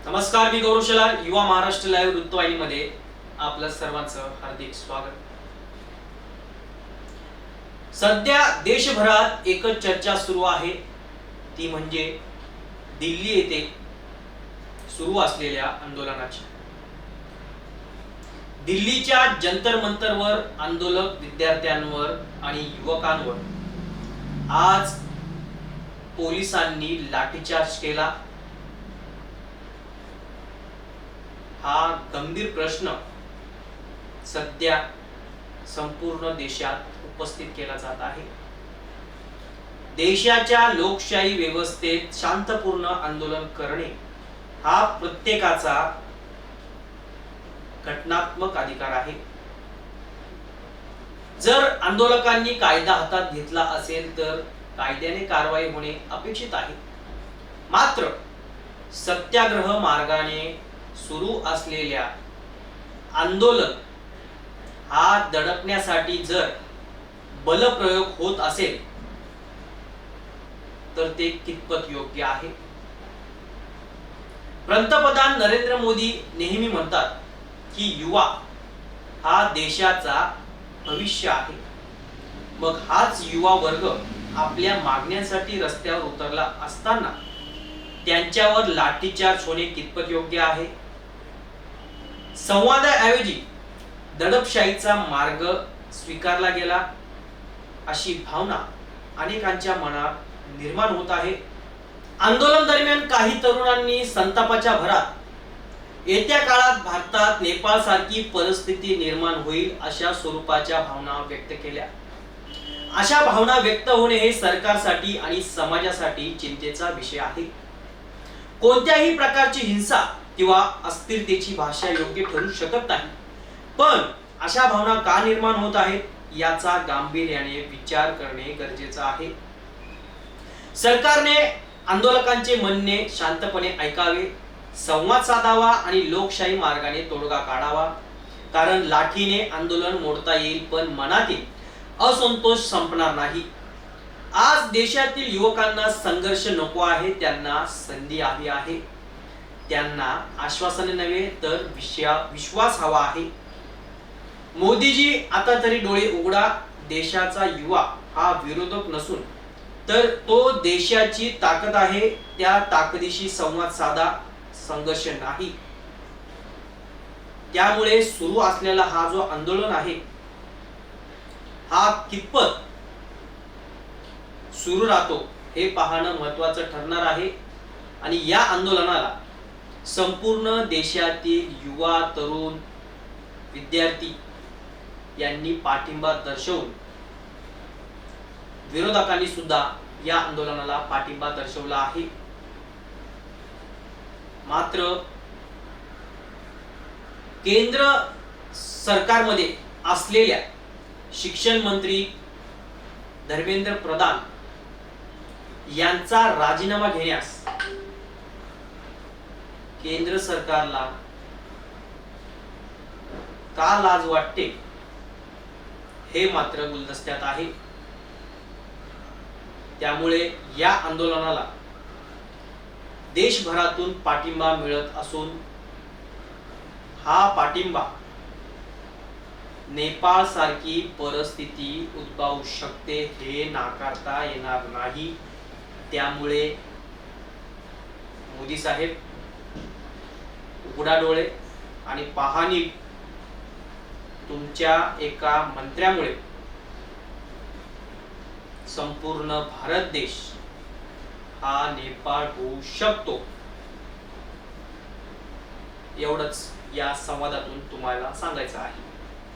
नमस्कार, मी गौरव शेलार. युवा महाराष्ट्र लाईव्ह वृत्तवाहिनीमध्ये आपलं सर्वांचं हार्दिक स्वागत. सध्या देशभरात एकच चर्चा सुरू आहे, ती म्हणजे दिल्ली येथे सुरू असलेल्या आंदोलनाची. दिल्लीच्या जंतर मंतरवर आंदोलक विद्यार्थ्यांवर आणि युवकांवर आज पोलिसांनी लाठीचार्ज केला. हा गंभीर प्रश्न सध्या संपूर्ण देशात उपस्थित केला जात आहे. देशाच्या लोकशाही व्यवस्थेत शांतपूर्ण आंदोलन करणे हा प्रत्येकाचा घटनात्मक अधिकार आहे. जर आंदोलकांनी कायदा हातात घेतला असेल तर कायद्याने कारवाई होणे अपेक्षित आहे. मात्र सत्याग्रह मार्गाने सुरू असलेल्या आंदोलन हा दडपण्यासाठी जर बलप्रयोग होत असेल तर ते कितपत योग्य आहे? पंतप्रधान नरेंद्र मोदी नेहमी म्हणतात की युवा हा देशाचा भविष्य आहे. मग हाच युवा वर्ग आपल्या मागण्यांसाठी रस्त्यावर उतरला असताना त्यांच्यावर लाठीचार्ज होणे कितपत योग्य आहे? संवादाऐवजी दडपशाहीचा मार्ग स्वीकारला गेला अशी भावना अनेकांच्या मनात निर्माण होत आहे. आंदोलन दरम्यान काही तरुणांनी संतापाच्या भरात येत्या काळात भारतात नेपाळ सारखी परिस्थिती निर्माण होईल अशा स्वरूपाच्या भावना व्यक्त केल्या. अशा भावना व्यक्त होणे हे सरकारसाठी आणि समाजासाठी चिंतेचा विषय आहे. कोणत्याही प्रकारची हिंसा किंवा अस्थिरतेची भाषा योग्य ठरू शकत नाही. पण अशा भावना का निर्माण होत आहेत याचा गांभीर्याने विचार करणे गरजेचे आहे. सरकारने आंदोलकांचे म्हणणे शांतपणे ऐकावे, संवाद साधावा आणि लोकशाही मार्गाने तोडगा काढावा. कारण लाठीने आंदोलन मोडता येईल पण मनातील असंतोष संपणार नाही. आज देशातील युवकांना संघर्ष नको आहे, त्यांना संधी हवी आहे. त्यांना आश्वासने नव्हे तर विश्वास हवा आहे. मोदीजी आता तरी डोळे उघडा. देशाचा युवा हा विरोधक नसून तर तो देशाची ताकद आहे. त्या ताकदीशी संवाद साधा, संघर्ष नाही. त्यामुळे सुरू असलेला हा जो आंदोलन आहे हा कितपत सुरू राहतो हे पाहणं महत्त्वाचं ठरणार आहे. आणि या आंदोलनाला संपूर्ण देशातील युवा, तरुण, विद्यार्थी यांनी पाठिंबा दर्शवून विरोधकांनी सुद्धा या आंदोलनाला पाठिंबा दर्शवला आहे. मात्र केंद्र सरकारमध्ये असलेल्या शिक्षण मंत्री धर्मेंद्र प्रधान यांचा राजीनामा घेण्यास केंद्र सरकारला का लाज वाटते हे मात्र गुलदस्त्यात आहे. त्यामुळे या आंदोलनाला देशभरातून पाठिंबा मिळत असून हा पाठिंबा नेपाळ सारखी परिस्थिती उद्भवू शकते हे नाकारता येणार नाही. त्यामुळे मोदी साहेब उघडा डोळे आणि पाहणी तुमच्या एका मंत्र्यामुळे संपूर्ण भारत देश हा नेपाळ होऊ शकतो. एवढंच या संवादातून तुम्हाला सांगायचं आहे.